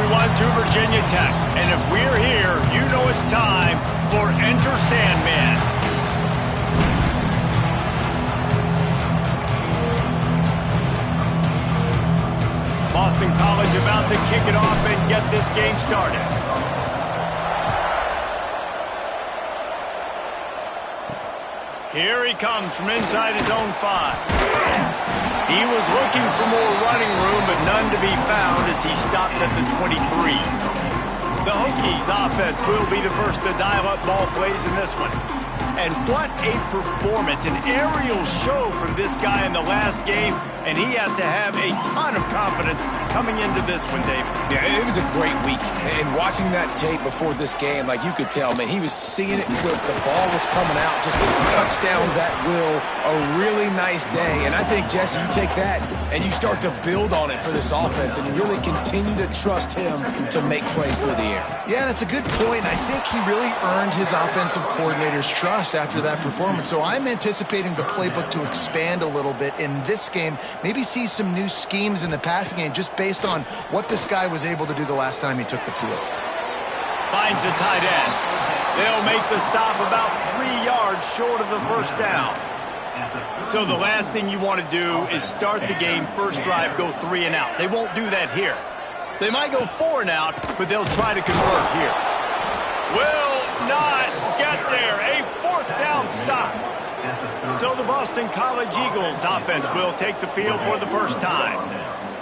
1 to Virginia Tech. And if we're here, you know it's time for Enter Sandman. Boston College about to kick it off and get this game started. Here he comes from inside his own 5. He was looking for more running room, but none to be found as he stopped at the 23. The Hokies offense will be the first to dial up ball plays in this one. And what a performance, an aerial show from this guy in the last game, and he has to have a ton of confidence coming into this one, David. Yeah, it was a great week. And watching that tape before this game, like you could tell, man, he was seeing it quick. The ball was coming out, just touchdowns at will. A really nice day. And I think, Jesse, you take that and you start to build on it for this offense and really continue to trust him to make plays through the air. Yeah, that's a good point. I think he really earned his offensive coordinator's trust after that performance. So I'm anticipating the playbook to expand a little bit in this game. Maybe see some new schemes in the passing game just based on what this guy was able to do the last time he took the field. Finds the tight end. They'll make the stop about 3 yards short of the first down. So the last thing you want to do is start the game, first drive, go 3 and out. They won't do that here. They might go 4 and out, but they'll try to convert here. Will not get there. A 4th down stop. So the Boston College Eagles offense will take the field for the first time.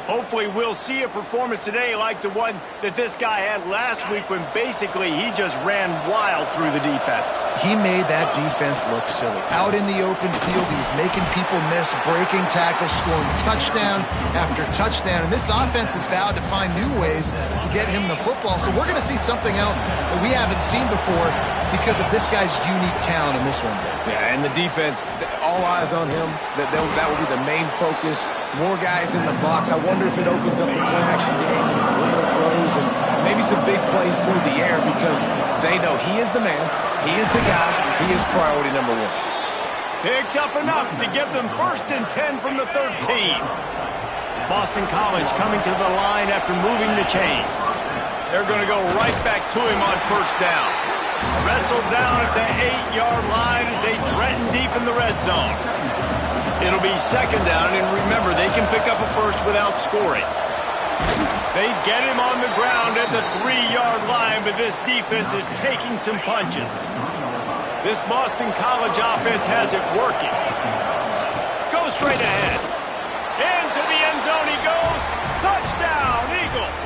Hopefully we'll see a performance today like the one that this guy had last week when basically he just ran wild through the defense. He made that defense look silly. Out in the open field, he's making people miss, breaking tackles, scoring touchdown after touchdown. And this offense has vowed to find new ways to get him the football. So we're going to see something else that we haven't seen before because of this guy's unique talent in this one. Yeah, and the defense, all eyes on him. That will be the main focus. More guys in the box. I wonder if it opens up the play-action game and the perimeter throws and maybe some big plays through the air because they know he is the man, he is the guy, he is priority number 1. Picks up enough to give them 1st and 10 from the 13. Boston College coming to the line after moving the chains. They're going to go right back to him on 1st down. Wrestled down at the 8-yard line as they threaten deep in the red zone. It'll be 2nd down, and remember, they can pick up a 1st without scoring. They get him on the ground at the 3-yard line, but this defense is taking some punches. This Boston College offense has it working. Goes straight ahead. Into the end zone he goes. Touchdown, Eagles.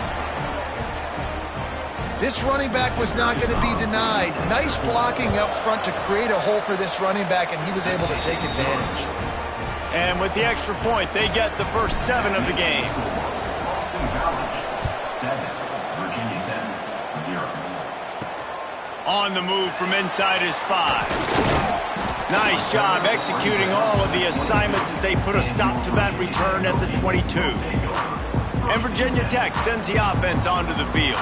This running back was not going to be denied. Nice blocking up front to create a hole for this running back, and he was able to take advantage. And with the extra point, they get the first 7 of the game. On the move from inside his 5. Nice job executing all of the assignments as they put a stop to that return at the 22. And Virginia Tech sends the offense onto the field.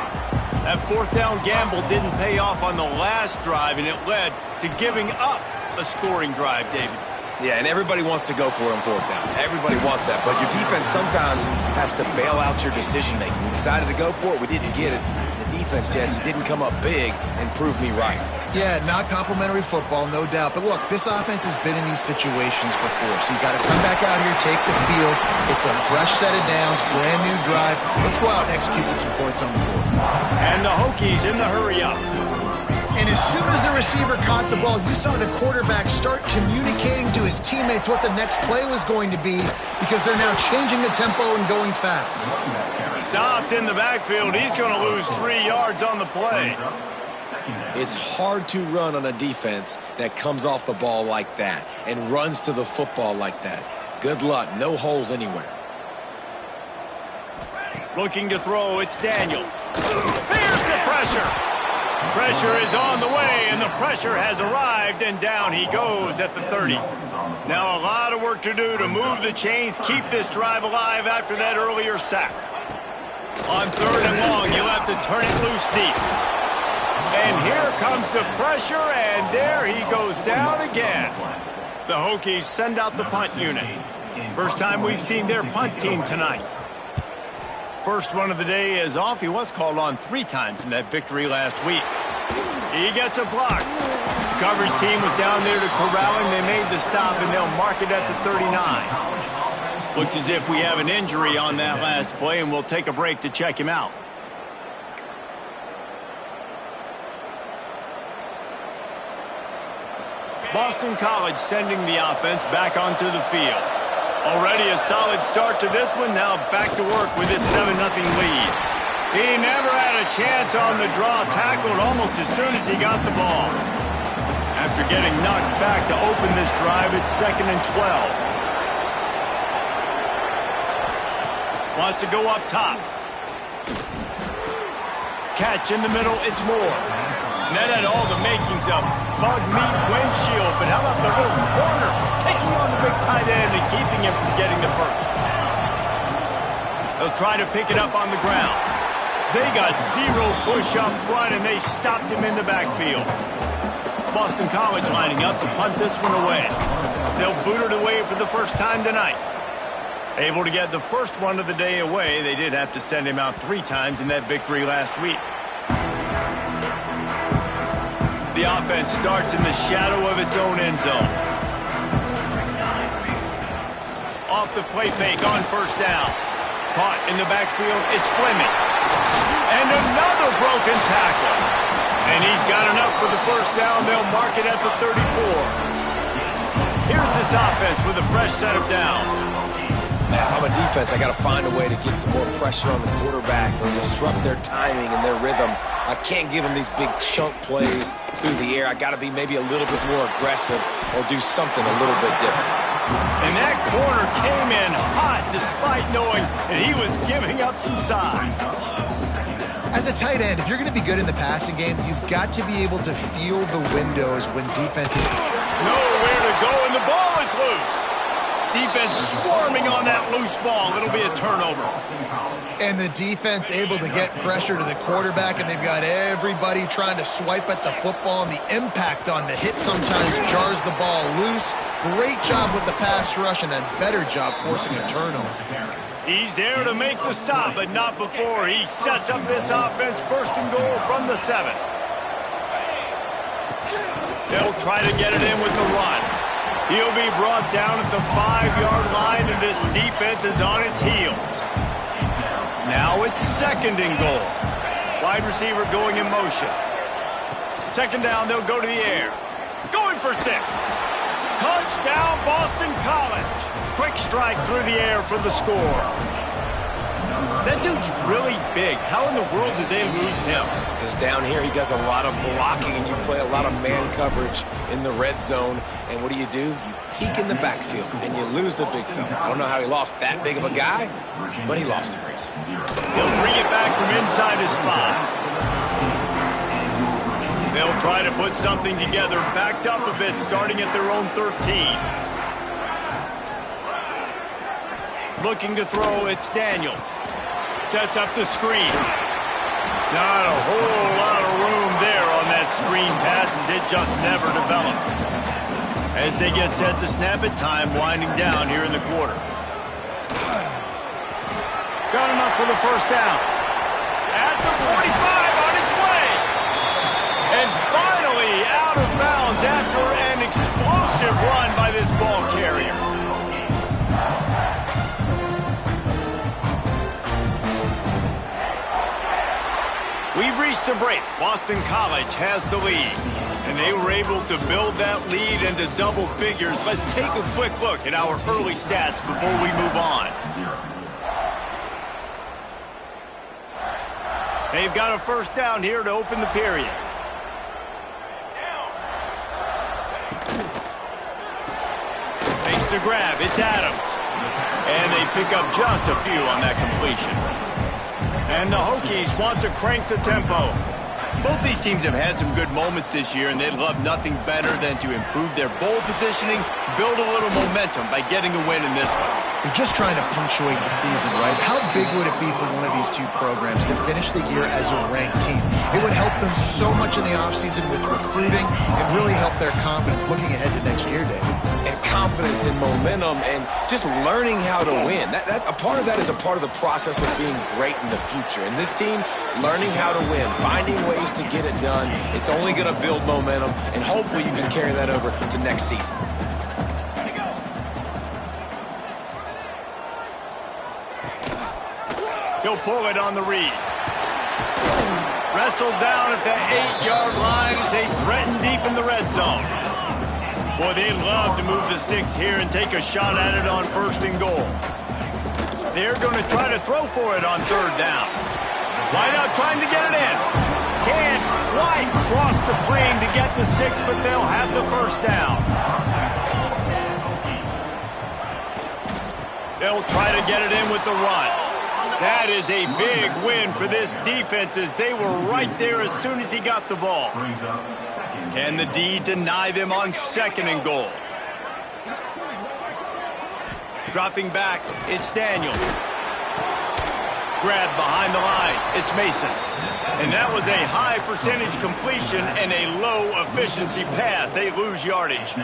That 4th down gamble didn't pay off on the last drive, and it led to giving up a scoring drive, David. Yeah, and everybody wants to go for it on 4th down. Everybody wants that, but your defense sometimes has to bail out your decision-making. We decided to go for it. We didn't get it. The defense, Jesse, didn't come up big and prove me right. Yeah, not complimentary football, no doubt. But look, this offense has been in these situations before, so you got to come back out here, take the field. It's a fresh set of downs, brand new drive. Let's go out and execute with some points on the board. And the Hokies in the hurry-up. And as soon as the receiver caught the ball, you saw the quarterback start communicating to his teammates what the next play was going to be because they're now changing the tempo and going fast. Stopped in the backfield. He's going to lose 3 yards on the play. It's hard to run on a defense that comes off the ball like that and runs to the football like that. Good luck. No holes anywhere. Looking to throw, it's Daniels. There's the pressure. Pressure is on the way, and the pressure has arrived, and down he goes at the 30. Now a lot of work to do to move the chains, keep this drive alive after that earlier sack. On 3rd and long, you'll have to turn it loose deep. And here comes the pressure, and there he goes down again. The Hokies send out the punt unit. First time we've seen their punt team tonight. first one of the day is off. He was called on 3 times in that victory last week. He gets a block. Coverage team was down there to corral him. They made the stop, and they'll mark it at the 39. Looks as if we have an injury on that last play, and we'll take a break to check him out. Boston College sending the offense back onto the field. Already a solid start to this one. Now back to work with this 7-0 lead. He never had a chance on the draw. Tackled almost as soon as he got the ball. After getting knocked back to open this drive, it's 2nd and 12. Wants to go up top. Catch in the middle, it's Moore. And that had all the makings of bug meat windshield, but how about the little corner taking on the big tight end and keeping him from getting the first? They'll try to pick it up on the ground. They got 0 push up front, and they stopped him in the backfield. Boston College lining up to punt this one away. They'll boot it away for the first time tonight. Able to get the first one of the day away. They did have to send him out 3 times in that victory last week. The offense starts in the shadow of its own end zone. Off the play fake on first down. Caught in the backfield, it's Fleming. And another broken tackle. And he's got enough for the first down. They'll mark it at the 34. Here's this offense with a fresh set of downs. Now, if I'm a defense, I got to find a way to get some more pressure on the quarterback or disrupt their timing and their rhythm. I can't give them these big chunk plays through the air. I got to be maybe a little bit more aggressive or do something a little bit different. And that corner came in hot despite knowing that he was giving up some size. As a tight end, if you're going to be good in the passing game, you've got to be able to feel the windows when defenses... Nowhere to go, and the ball is loose. Defense swarming on that loose ball. It'll be a turnover. And the defense able to get pressure to the quarterback, and they've got everybody trying to swipe at the football, and the impact on the hit sometimes jars the ball loose. Great job with the pass rush, and a better job forcing a turnover. He's there to make the stop, but not before he sets up this offense 1st and goal from the 7. They'll try to get it in with the run. He'll be brought down at the 5-yard line, and this defense is on its heels. Now it's 2nd and goal. Wide receiver going in motion. 2nd down, they'll go to the air. Going for 6. Touchdown, Boston College. Quick strike through the air for the score. That dude's really big. How in the world did they lose him? Because down here he does a lot of blocking, and you play a lot of man coverage in the red zone. And what do? You peek in the backfield, and you lose the big fella. I don't know how he lost that big of a guy, but he lost him, Reese. He'll bring it back from inside his 5. They'll try to put something together, backed up a bit, starting at their own 13. Looking to throw, it's Daniels. Sets up the screen. Not a whole lot of room there on that screen passes. It just never developed. As they get set to snap it, time winding down here in the quarter. Got enough for the first down. At the 45 on its way. And finally out of bounds after an explosive run by this ball carrier. We've reached the break. Boston College has the lead, and they were able to build that lead into double figures. Let's take a quick look at our early stats before we move on. They've got a first down here to open the period. Makes the grab. It's Adams. And they pick up just a few on that completion. And the Hokies want to crank the tempo. Both these teams have had some good moments this year, and they'd love nothing better than to improve their bowl positioning, build a little momentum by getting a win in this one. You're just trying to punctuate the season, right? How big would it be for one of these two programs to finish the year as a ranked team? It would help them so much in the offseason with recruiting and really help their confidence looking ahead to next year, David. And confidence and momentum and just learning how to win. A part of that is a part of the process of being great in the future. And this team, learning how to win, finding ways to get it done, it's only going to build momentum, and hopefully you can carry that over to next season. He'll pull it on the read. Wrestled down at the 8-yard line as they threaten deep in the red zone. Boy, they'd love to move the sticks here and take a shot at it on 1st and goal. They're going to try to throw for it on 3rd down. Wide out trying to get it in. Can't quite cross the plane to get the 6, but they'll have the 1st down. They'll try to get it in with the run. That is a big win for this defense as they were right there as soon as he got the ball. Can the D deny them on 2nd and goal? Dropping back, it's Daniels. Grab behind the line, it's Mason. And that was a high percentage completion and a low efficiency pass. They lose yardage.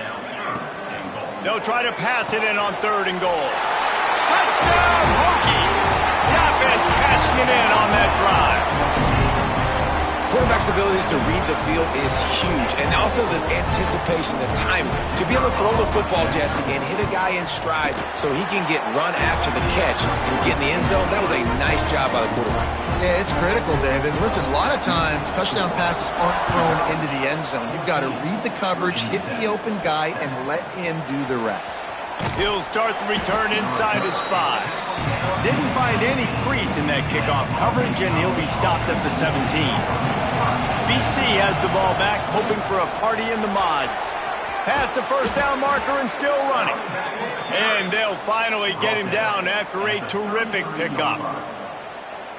They'll try to pass it in on 3rd and goal. Touchdown, Hokies! The offense cashing it in on that drive. Quarterback's abilities to read the field is huge, and also the anticipation, the time to be able to throw the football, Jesse, and hit a guy in stride so he can get run after the catch and get in the end zone. That was a nice job by the quarterback. Yeah, it's critical, David. Listen, a lot of times touchdown passes aren't thrown into the end zone. You've got to read the coverage, hit the open guy, and let him do the rest. He'll start the return inside his 5. Didn't find any crease in that kickoff coverage, and he'll be stopped at the 17. BC has the ball back, hoping for a party in the mods. Past the 1st down marker and still running. And they'll finally get him down after a terrific pickup.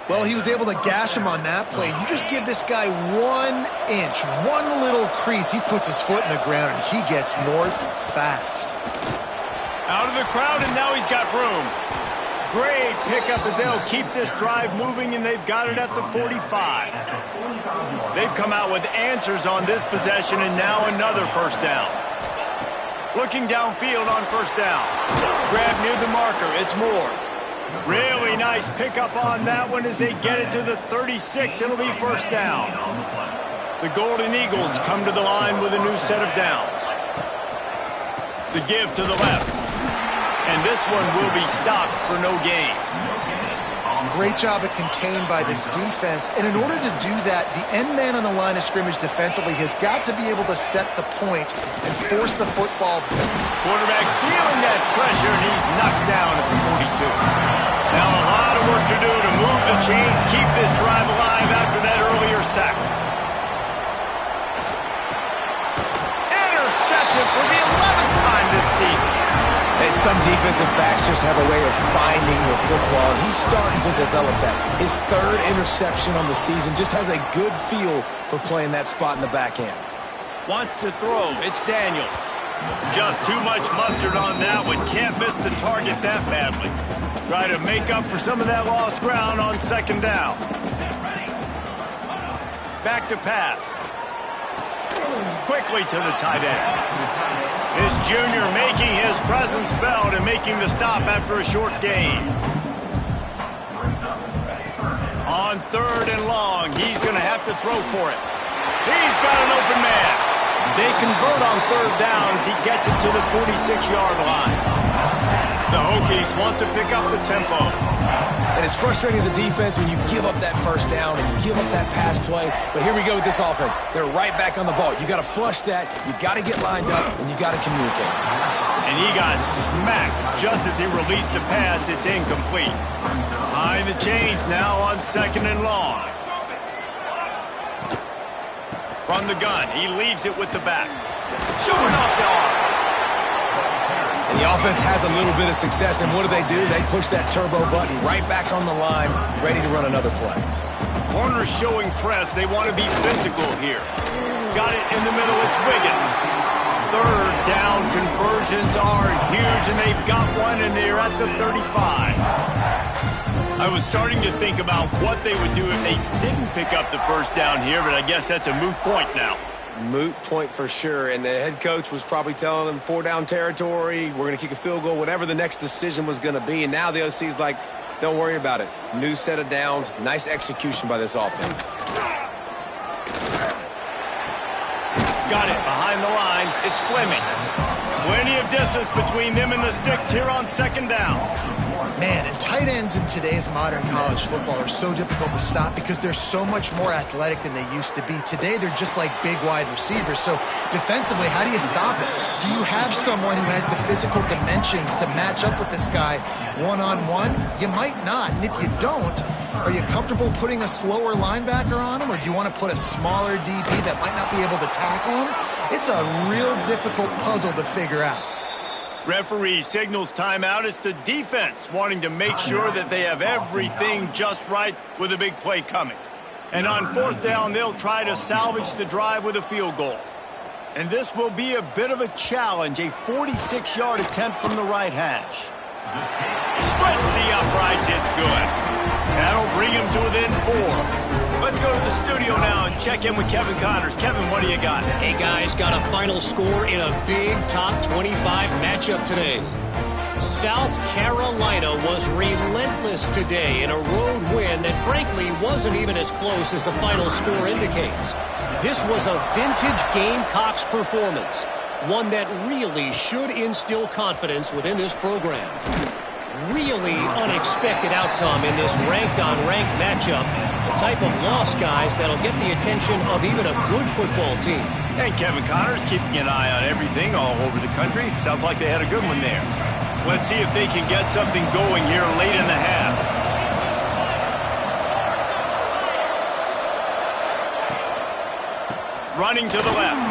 Well, he was able to gash him on that play. You just give this guy 1 inch, one little crease, he puts his foot in the ground, and he gets north fast. Out of the crowd, and now he's got room. Great pickup as they'll keep this drive moving, and they've got it at the 45. They've come out with answers on this possession, and now another 1st down. Looking downfield on 1st down. Grab near the marker, it's Moore. Really nice pickup on that one as they get it to the 36. It'll be 1st down. The Golden Eagles come to the line with a new set of downs. The give to the left. And this one will be stopped for no gain. Great job at contained by this defense. And in order to do that, the end man on the line of scrimmage defensively has got to be able to set the point and force the football. Quarterback feeling that pressure, and he's knocked down at the 42. Now a lot of work to do to move the chains, keep this drive alive after that earlier sack. Intercepted for the 11th time this season. And some defensive backs just have a way of finding the football. He's starting to develop that. His 3rd interception on the season, just has a good feel for playing that spot in the back end. Wants to throw. It's Daniels. Just too much mustard on that one. Can't miss the target that badly. Try to make up for some of that lost ground on 2nd down. Back to pass. Quickly to the tight end. This junior making his presence felt and making the stop after a short gain. On 3rd and long, he's going to have to throw for it. He's got an open man. They convert on 3rd down as he gets it to the 46-yard line. The Hokies want to pick up the tempo. And it's frustrating as a defense when you give up that 1st down and you give up that pass play. But here we go with this offense. They're right back on the ball. You got to flush that. You got to get lined up, and you got to communicate. And he got smacked just as he released the pass. It's incomplete. Behind the chains now on 2nd and long. From the gun, he leaves it with the back. Shooting off the arm. And the offense has a little bit of success, and what do? They push that turbo button right back on the line, ready to run another play. corners showing press. They want to be physical here. Got it in the middle. It's Wiggins. Third down conversions are huge, and they've got one, and they're at the 35. I was starting to think about what they would do if they didn't pick up the first down here, but I guess that's a moot point now. Moot point for sure, and the head coach was probably telling them 4-down territory, we're going to kick a field goal, whatever the next decision was going to be, and now the OC's like, don't worry about it. New set of downs, nice execution by this offense. Got it behind the line. It's Fleming. Plenty of distance between them and the sticks here on second down. Man, and tight ends in today's modern college football are so difficult to stop because they're so much more athletic than they used to be. Today, they're just like big wide receivers. So defensively, how do you stop it? Do you have someone who has the physical dimensions to match up with this guy one-on-one? You might not. And if you don't, are you comfortable putting a slower linebacker on him? Or do you want to put a smaller DB that might not be able to tackle him? It's a real difficult puzzle to figure out. Referee signals timeout. It's the defense wanting to make sure that they have everything just right with a big play coming. And on fourth down, they'll try to salvage the drive with a field goal. And this will be a bit of a challenge, a 46-yard attempt from the right hash. Spreads the uprights. It's good. That'll bring him to within 4. Let's go to the studio now and check in with Kevin Connors. Kevin, what do you got? Hey, guys, got a final score in a big top 25 matchup today. South Carolina was relentless today in a road win that, frankly, wasn't even as close as the final score indicates. This was a vintage Gamecocks performance, one that really should instill confidence within this program. Really unexpected outcome in this ranked-on-ranked matchup. The type of loss, guys, that'll get the attention of even a good football team. And Kevin Connors keeping an eye on everything all over the country. Sounds like they had a good one there. Let's see if they can get something going here late in the half. Running to the left.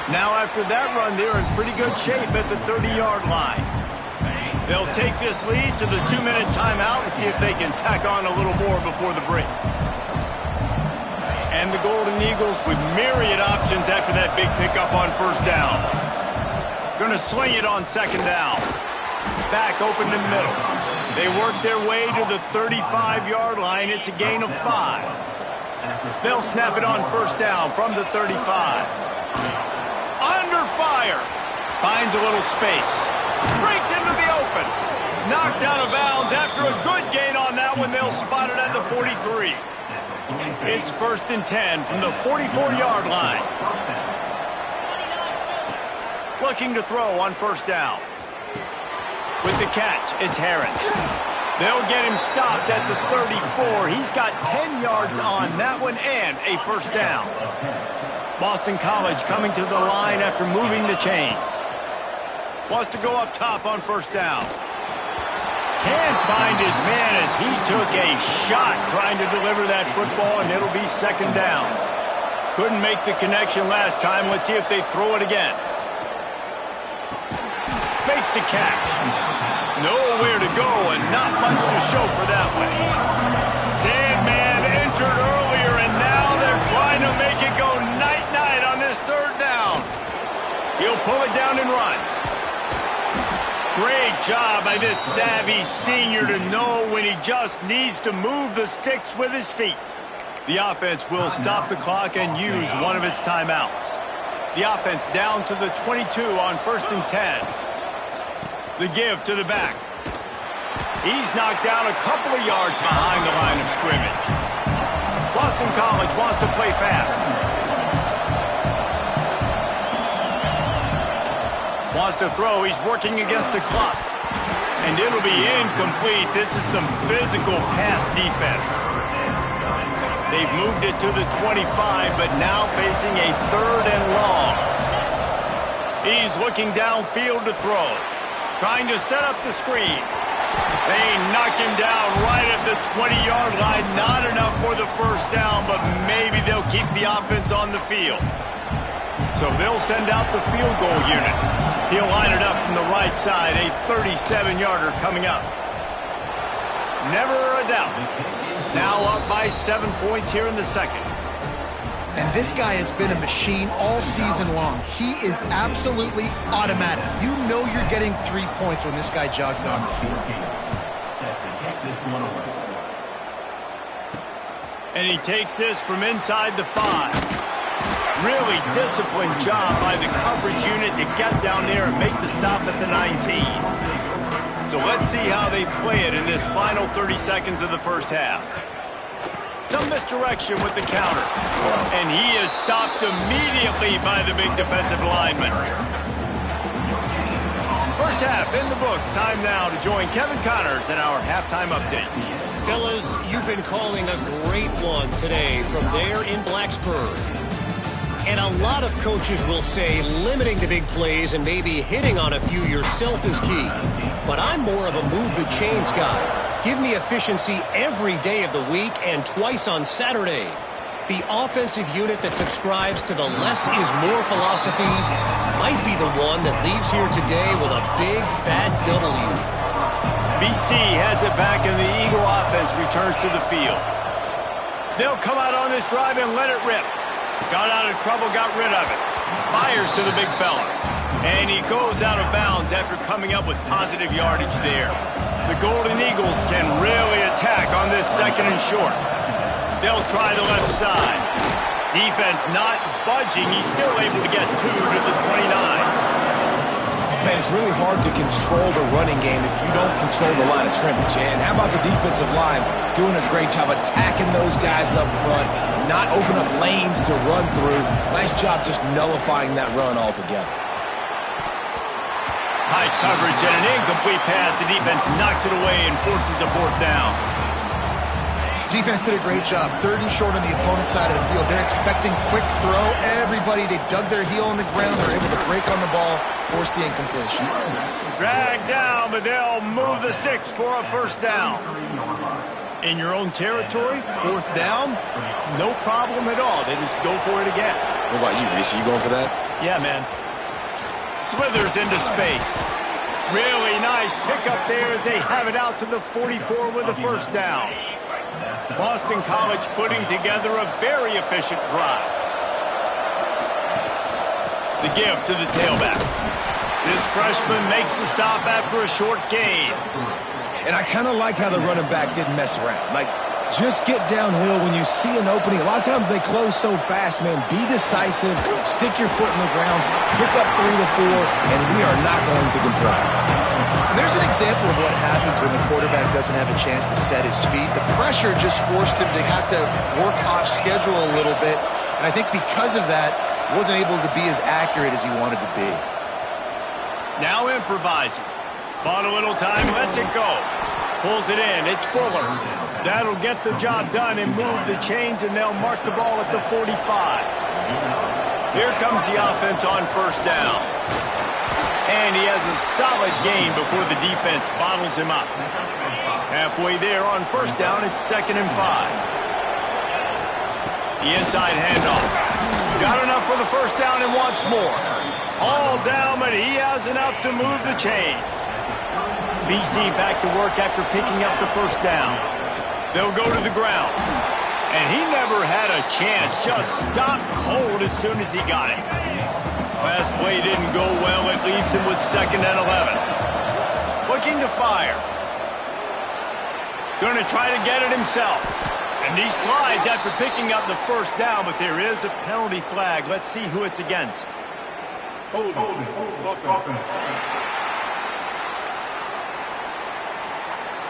Now after that run, they're in pretty good shape at the 30-yard line. They'll take this lead to the 2-minute timeout and see if they can tack on a little more before the break. And the Golden Eagles with myriad options after that big pickup on first down. Going to sling it on second down. Back open in the middle. They work their way to the 35-yard line. It's a gain of 5. They'll snap it on first down from the 35. Under fire. Finds a little space. Breaks into the open. Knocked out of bounds after a good gain on that one. They'll spot it at the 43. It's 1st and 10 from the 44-yard line. Looking to throw on first down. With the catch, it's Harris. They'll get him stopped at the 34. He's got 10 yards on that one and a first down. Boston College coming to the line after moving the chains. Wants to go up top on first down. Can't find his man as he took a shot trying to deliver that football, and it'll be second down. Couldn't make the connection last time. Let's see if they throw it again. Makes the catch. Nowhere to go and not much to show for that one. Sandman entered earlier, and now they're trying to make it go night-night on this third down. He'll pull it down and run. Great job by this savvy senior to know when he just needs to move the sticks with his feet. The offense will stop the clock and use one of its timeouts. The offense down to the 22 on 1st and 10. The give to the back. He's knocked down a couple of yards behind the line of scrimmage. Boston College wants to play fast. Wants to throw. He's working against the clock. And it'll be incomplete. This is some physical pass defense. They've moved it to the 25, but now facing a 3rd and long. He's looking downfield to throw. Trying to set up the screen. They knock him down right at the 20-yard line. Not enough for the first down, but maybe they'll keep the offense on the field. So they'll send out the field goal unit. He'll line it up from the right side, a 37-yarder coming up. Never a doubt. Now up by 7 points here in the second. And this guy has been a machine all season long. He is absolutely automatic. You know you're getting 3 points when this guy jogs on the field. And he takes this from inside the 5. Really disciplined job by the coverage unit to get down there and make the stop at the 19. So let's see how they play it in this final 30 seconds of the first half. Some misdirection with the counter. And he is stopped immediately by the big defensive lineman. First half in the books. Time now to join Kevin Connors in our halftime update. Fellas, you've been calling a great one today from there in Blacksburg. And a lot of coaches will say limiting the big plays and maybe hitting on a few yourself is key. But I'm more of a move the chains guy. Give me efficiency every day of the week and twice on Saturday. The offensive unit that subscribes to the less is more philosophy might be the one that leaves here today with a big fat W. BC has it back and the Eagle offense returns to the field. They'll come out on this drive and let it rip. Got out of trouble, got rid of it. Fires to the big fella. And he goes out of bounds after coming up with positive yardage there. The Golden Eagles can really attack on this second and short. They'll try the left side. Defense not budging. He's still able to get 2 to the 29. Man, it's really hard to control the running game if you don't control the line of scrimmage. And how about the defensive line doing a great job attacking those guys up front, not open up lanes to run through. Nice job just nullifying that run altogether. High coverage and an incomplete pass. The defense knocks it away and forces a 4th down. Defense did a great job. 3rd and short on the opponent's side of the field. They're expecting quick throw. Everybody, they dug their heel on the ground. They're able to break on the ball, force the incompletion. Drag down, but they'll move the sticks for a 1st down. In your own territory, 4th down, no problem at all. They just go for it again. What about you, Reese? Are you going for that? Yeah, man. Slithers into space. Really nice pickup there as they have it out to the 44 with a 1st down. Boston College putting together a very efficient drive. The give to the tailback. This freshman makes the stop after a short gain. And I kind of like how the running back didn't mess around. Like, just get downhill when you see an opening. A lot of times they close so fast, man. Be decisive, stick your foot in the ground, pick up 3 to 4, and we are not going to comply. There's an example of what happens when the quarterback doesn't have a chance to set his feet. The pressure just forced him to have to work off schedule a little bit. And I think because of that, he wasn't able to be as accurate as he wanted to be. Now improvising. Bought a little time, lets it go. Pulls it in, it's Fuller. That'll get the job done and move the chains, and they'll mark the ball at the 45. Here comes the offense on 1st down. And he has a solid gain before the defense bottles him up. Halfway there on 1st down, it's 2nd and 5. The inside handoff. Got enough for the 1st down and wants more. All down, but he has enough to move the chains. BC back to work after picking up the 1st down. They'll go to the ground. And he never had a chance. Just stopped cold as soon as he got it. Last play didn't go well. It leaves him with 2nd and 11. Looking to fire. Going to try to get it himself. And he slides after picking up the 1st down, but there is a penalty flag. Let's see who it's against. Hold it.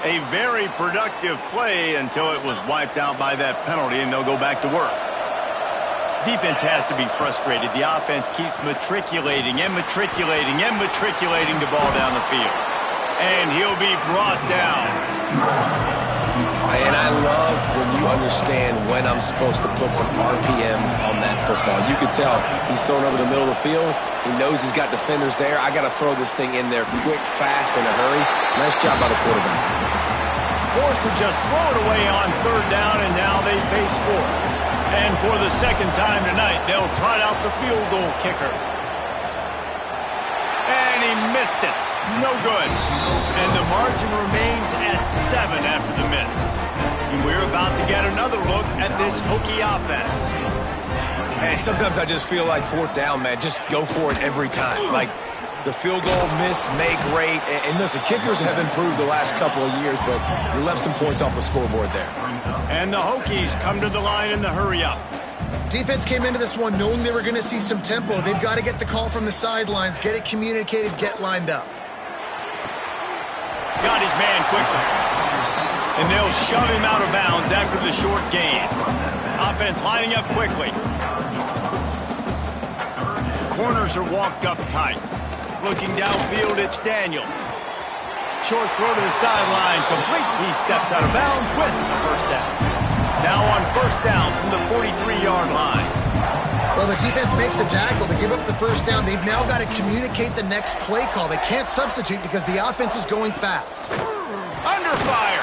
A very productive play until it was wiped out by that penalty, and they'll go back to work. Defense has to be frustrated. The offense keeps matriculating and matriculating and matriculating the ball down the field. And he'll be brought down. And I love when you understand when I'm supposed to put some RPMs on that football. You can tell he's thrown over the middle of the field. He knows he's got defenders there. I got to throw this thing in there quick, fast, in a hurry. Nice job by the quarterback. Forced to just throw it away on 3rd down, and now they face 4th. And for the 2nd time tonight, they'll trot out the field goal kicker. And he missed it. No good. And the margin remains at 7 after the miss. And we're about to get another look at this Hokie offense. Hey, sometimes I just feel like fourth down, man. Just go for it every time. Like the field goal, miss, make, rate. And listen, kickers have improved the last couple of years, but you left some points off the scoreboard there. And the Hokies come to the line in the hurry-up. Defense came into this one knowing they were going to see some tempo. They've got to get the call from the sidelines, get it communicated, get lined up. Got his man quickly. And they'll shove him out of bounds after the short gain. Offense lining up quickly. Corners are walked up tight. Looking downfield, it's Daniels. Short throw to the sideline, complete. He steps out of bounds with the first down. Now on first down from the 43-yard line. Well, the defense makes the tackle. They give up the first down. They've now got to communicate the next play call. They can't substitute because the offense is going fast. Under fire.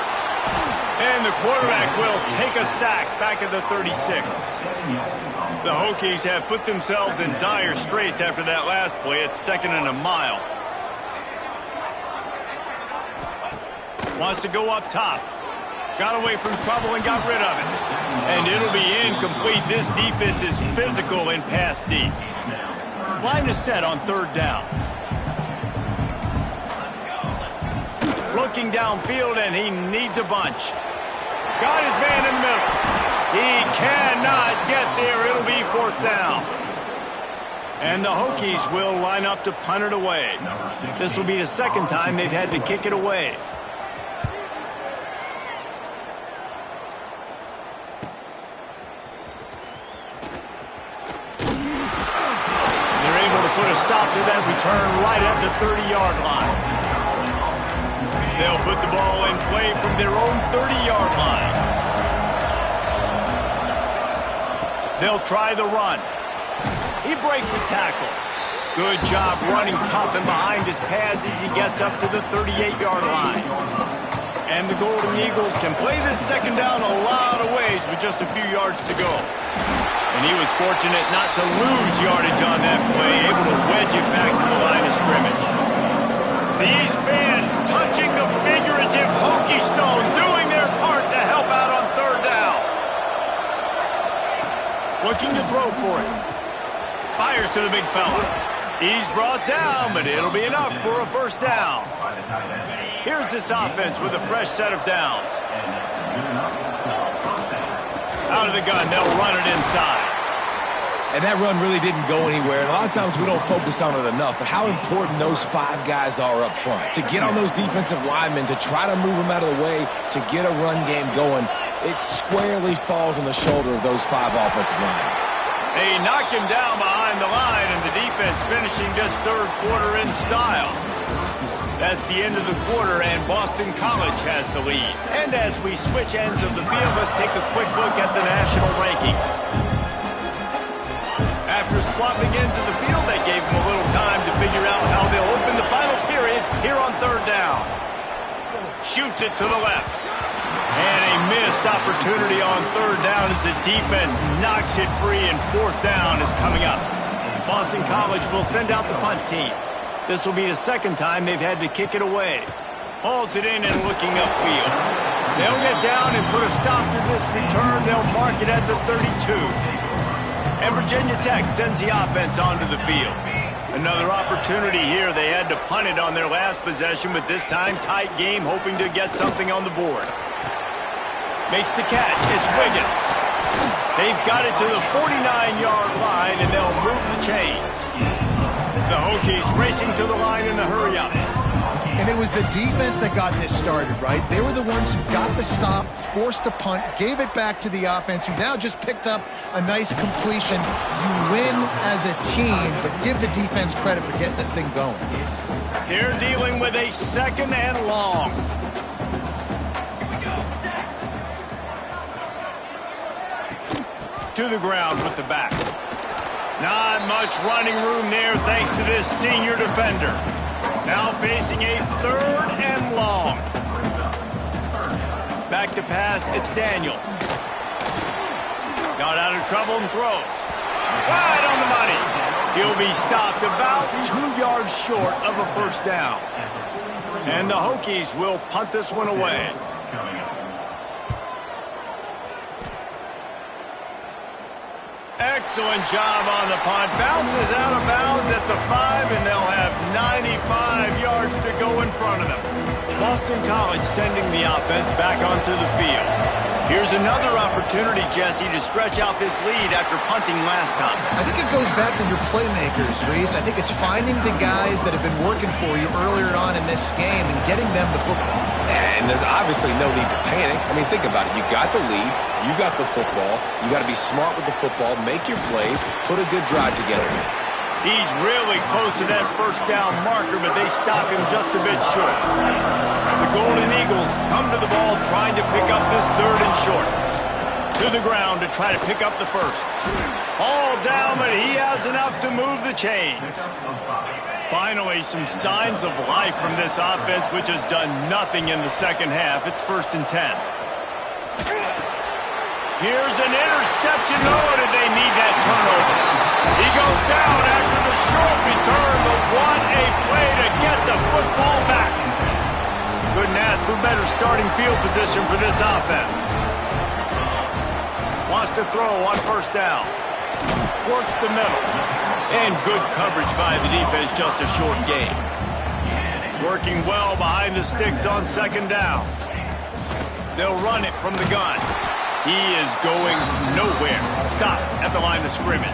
And the quarterback will take a sack back at the 36. The Hokies have put themselves in dire straits after that last play. It's 2nd and a mile. Wants to go up top. Got away from trouble and got rid of it. And it'll be incomplete. This defense is physical in pass deep. Line is set on third down. Looking downfield, and he needs a bunch. Got his man in the middle. He cannot get there. It'll be fourth down. And the Hokies will line up to punt it away. This will be the second time they've had to kick it away. Put a stop to that return right at the 30-yard line. They'll put the ball in play from their own 30-yard line. They'll try the run. He breaks a tackle. Good job running tough and behind his pads as he gets up to the 38-yard line. And the Golden Eagles can play this second down a lot of ways with just a few yards to go. And he was fortunate not to lose yardage on that play, able to wedge it back to the line of scrimmage. These fans touching the figurative Hokie stone, doing their part to help out on third down. Looking to throw for it. Fires to the big fella. He's brought down, but it'll be enough for a first down. Here's this offense with a fresh set of downs. Out of the gun, they'll run it inside. And that run really didn't go anywhere. And a lot of times we don't focus on it enough, but how important those 5 guys are up front. To get on those defensive linemen, to try to move them out of the way, to get a run game going, it squarely falls on the shoulder of those 5 offensive linemen. They knock him down behind the line, and the defense finishing this third quarter in style. That's the end of the quarter, and Boston College has the lead. And as we switch ends of the field, let's take a quick look at the national rankings. After swapping ends of the field, they gave them a little time to figure out how they'll open the final period here on third down. Shoots it to the left. And a missed opportunity on third down as the defense knocks it free, and fourth down is coming up. Boston College will send out the punt team. This will be the second time they've had to kick it away. Hauls it in and looking upfield. They'll get down and put a stop to this return. They'll mark it at the 32. And Virginia Tech sends the offense onto the field. Another opportunity here. They had to punt it on their last possession, but this time tight game, hoping to get something on the board. Makes the catch. It's Wiggins. They've got it to the 49-yard line, and they'll move the chains. The Hokies racing to the line in a hurry-up. And it was the defense that got this started, right? They were the ones who got the stop, forced a punt, gave it back to the offense, who now just picked up a nice completion. You win as a team, but give the defense credit for getting this thing going. They're dealing with a 2nd and long. To the ground with the back. Not much running room there thanks to this senior defender. Now facing a 3rd and long. Back to pass, it's Daniels. Got out of trouble and throws. Right on the money. He'll be stopped about 2 yards short of a first down. And the Hokies will punt this one away. Excellent job on the punt. Bounces out of bounds at the 5, and they'll have 95 yards to go in front of them. Boston College sending the offense back onto the field. Here's another opportunity, Jesse, to stretch out this lead after punting last time. I think it goes back to your playmakers, Reese. I think it's finding the guys that have been working for you earlier on in this game and getting them the football. And there's obviously no need to panic. I mean, think about it. You got the lead. You got the football. You got to be smart with the football, make your plays, put a good drive together. He's really close to that first down marker, but they stop him just a bit short. The Golden Eagles come to the ball trying to pick up this 3rd and short. To the ground to try to pick up the first. All down, but he has enough to move the chains. Finally, some signs of life from this offense, which has done nothing in the second half. It's 1st and 10. Here's an interception. Oh, did they need that turnover? He goes down after the short return, but what a play to get the football back. Couldn't ask for better starting field position for this offense. Wants to throw on 1st down. Works the middle. And good coverage by the defense, just a short gain. Working well behind the sticks on 2nd down. They'll run it from the gun. He is going nowhere. Stop at the line of scrimmage.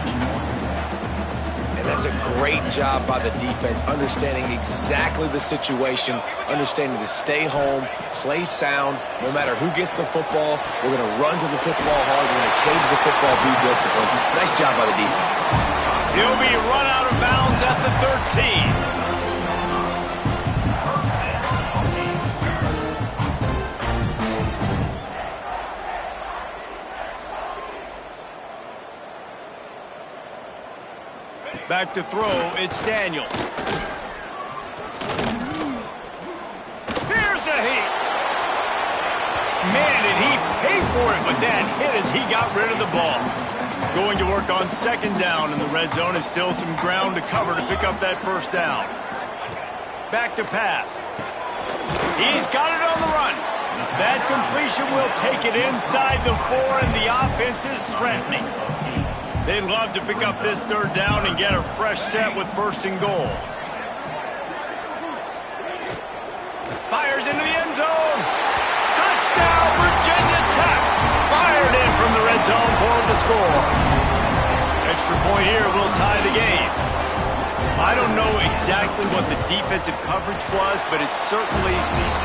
And that's a great job by the defense, understanding exactly the situation, understanding to stay home, play sound. No matter who gets the football, we're going to run to the football hard. We're going to cage the football, be disciplined. Nice job by the defense. He'll be run out of bounds at the 13. Back to throw, it's Daniels. Here's a heat. Man, did he pay for it, but that hit as he got rid of the ball. Going to work on 2nd down in the red zone, and still some ground to cover to pick up that 1st down. Back to pass. He's got it on the run. That completion will take it inside the 4, and the offense is threatening. They'd love to pick up this 3rd down and get a fresh set with 1st and goal. Fires into the end zone. Touchdown, Virginia Tech. Fired in from the red zone for the score. Extra point here will tie the game. I don't know exactly what the defensive coverage was, but it certainly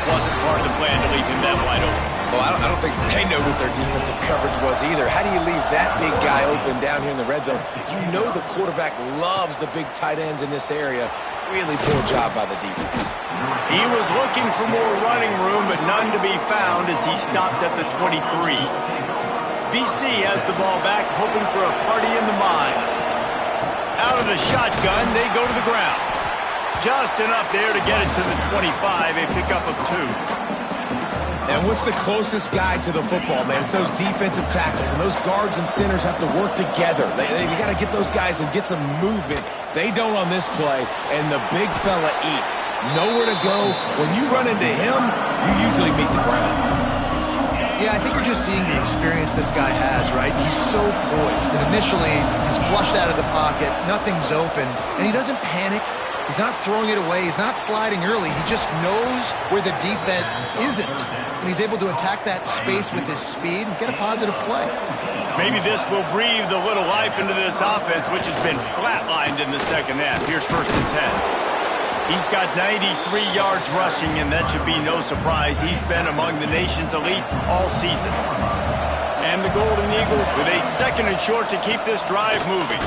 wasn't part of the plan to leave him that wide open. Well, I don't think they know what their defensive coverage was either. How do you leave that big guy open down here in the red zone? You know the quarterback loves the big tight ends in this area. Really poor job by the defense. He was looking for more running room, but none to be found as he stopped at the 23. BC has the ball back, hoping for a party in the mines. Out of the shotgun, they go to the ground. Just enough there to get it to the 25, a pickup of 2. And what's the closest guy to the football, man? It's those defensive tackles, and those guards and centers have to work together. They got to get those guys and get some movement. They don't on this play, and the big fella eats. Nowhere to go. When you run into him, you usually meet the ground. Yeah, I think you're just seeing the experience this guy has, right? He's so poised that initially he's flushed out of the pocket, nothing's open, and he doesn't panic. He's not throwing it away. He's not sliding early. He just knows where the defense isn't, and he's able to attack that space with his speed and get a positive play. Maybe this will breathe a little life into this offense, which has been flatlined in the second half. Here's 1st and 10. He's got 93 yards rushing, and that should be no surprise. He's been among the nation's elite all season. And the Golden Eagles with a 2nd and short to keep this drive moving.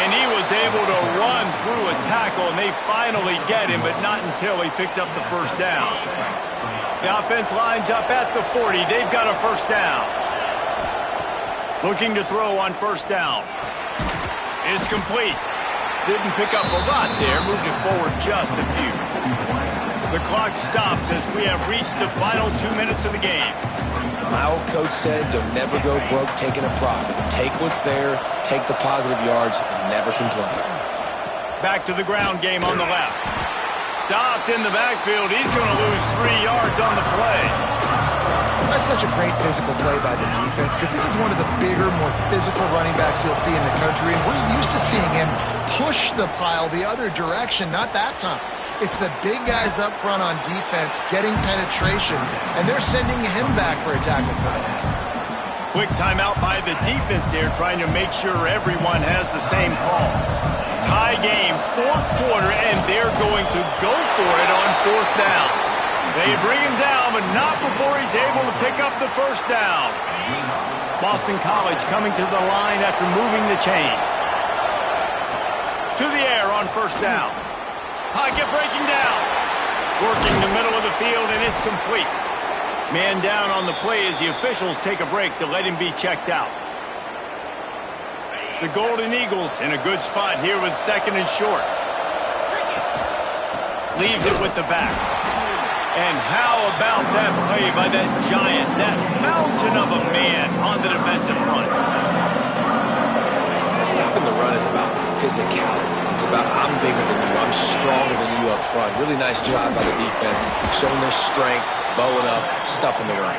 And he was able to run through a tackle, and they finally get him, but not until he picks up the 1st down. The offense lines up at the 40. They've got a 1st down. Looking to throw on 1st down. It's complete. Didn't pick up a lot there, moved it forward just a few. The clock stops as we have reached the final 2 minutes of the game. My old coach said, don't never go broke taking a profit. Take what's there, take the positive yards, and never complain. Back to the ground game on the left. Stopped in the backfield. He's going to lose 3 yards on the play. A That's such a great physical play by the defense because this is one of the bigger, more physical running backs you'll see in the country, and we're used to seeing him push the pile the other direction, not that time. It's the big guys up front on defense getting penetration, and they're sending him back for a tackle for loss. Quick timeout by the defense there, trying to make sure everyone has the same call. Tie game, fourth quarter, and they're going to go for it on fourth down. They bring him down, but not before he's able to pick up the first down. Boston College coming to the line after moving the chains. To the air on first down. Pocket breaking down. Working the middle of the field, and it's complete. Man down on the play as the officials take a break to let him be checked out. The Golden Eagles in a good spot here with second and short. Leaves it with the back. And how about that play by that giant, that mountain of a man on the defensive front? Stopping the run is about physicality. It's about I'm bigger than you, I'm stronger than you up front. Really nice job by the defense, showing their strength, bowing up, stuffing the run.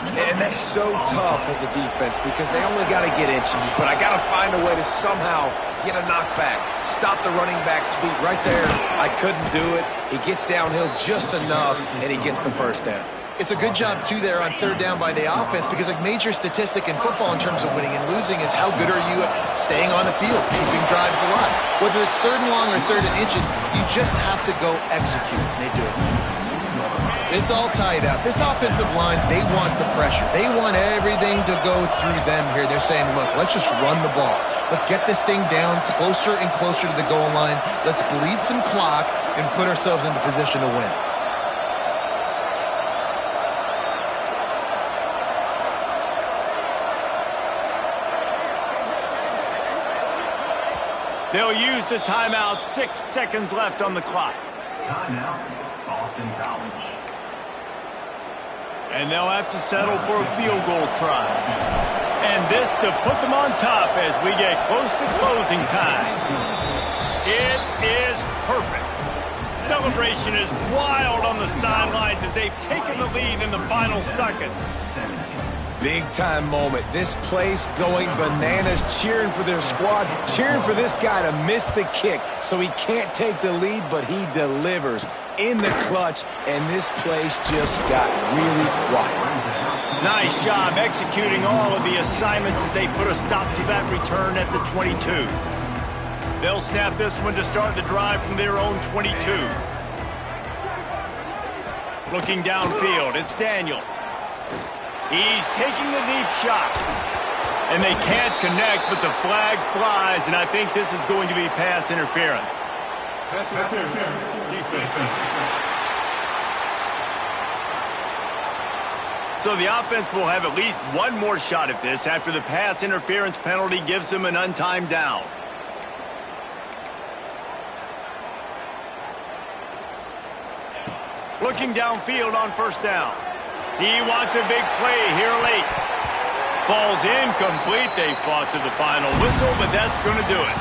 And that's so tough as a defense because they only got to get inches. But I got to find a way to somehow get a knockback, stop the running back's feet right there. I couldn't do it. He gets downhill just enough, and he gets the first down. It's a good job, too, there on third down by the offense because a major statistic in football in terms of winning and losing is how good are you at staying on the field, keeping drives alive. Whether it's third and long or third and inches, you just have to go execute. And they do it. It's all tied up. This offensive line, they want the pressure. They want everything to go through them here. They're saying, look, let's just run the ball. Let's get this thing down closer and closer to the goal line. Let's bleed some clock and put ourselves into position to win. They'll use the timeout. 6 seconds left on the clock. Timeout, Boston College. And they'll have to settle for a field goal try. And this to put them on top as we get close to closing time. It is perfect. Celebration is wild on the sidelines as they've taken the lead in the final seconds. Big-time moment. This place going bananas, cheering for their squad, cheering for this guy to miss the kick so he can't take the lead, but he delivers in the clutch, and this place just got really quiet. Nice job executing all of the assignments as they put a stop to that return at the 22. They'll snap this one to start the drive from their own 22. Looking downfield, it's Daniels. He's taking the deep shot. And they can't connect, but the flag flies, and I think this is going to be pass interference. Pass interference. Defense. So the offense will have at least one more shot at this after the pass interference penalty gives them an untimed down. Looking downfield on first down. He wants a big play here late. Falls incomplete. They fought to the final whistle, but that's going to do it.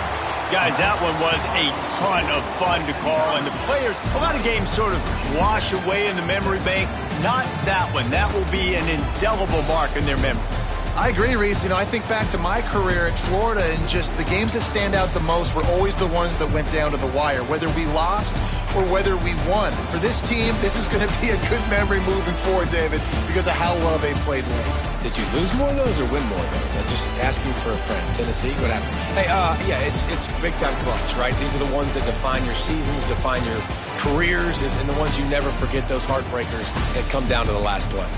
Guys, that one was a ton of fun to call, and the players, a lot of games sort of wash away in the memory bank. Not that one. That will be an indelible mark in their memories. I agree, Reese. I think back to my career at Florida, and just the games that stand out the most were always the ones that went down to the wire, whether we lost or whether we won. For this team, this is going to be a good memory moving forward, David, because of how well they played late. Did you lose more of those or win more of those? I'm just asking for a friend. Tennessee, what happened? Hey, yeah, it's big-time clutch, right? These are the ones that define your seasons, define your careers, and the ones you never forget, those heartbreakers that come down to the last play.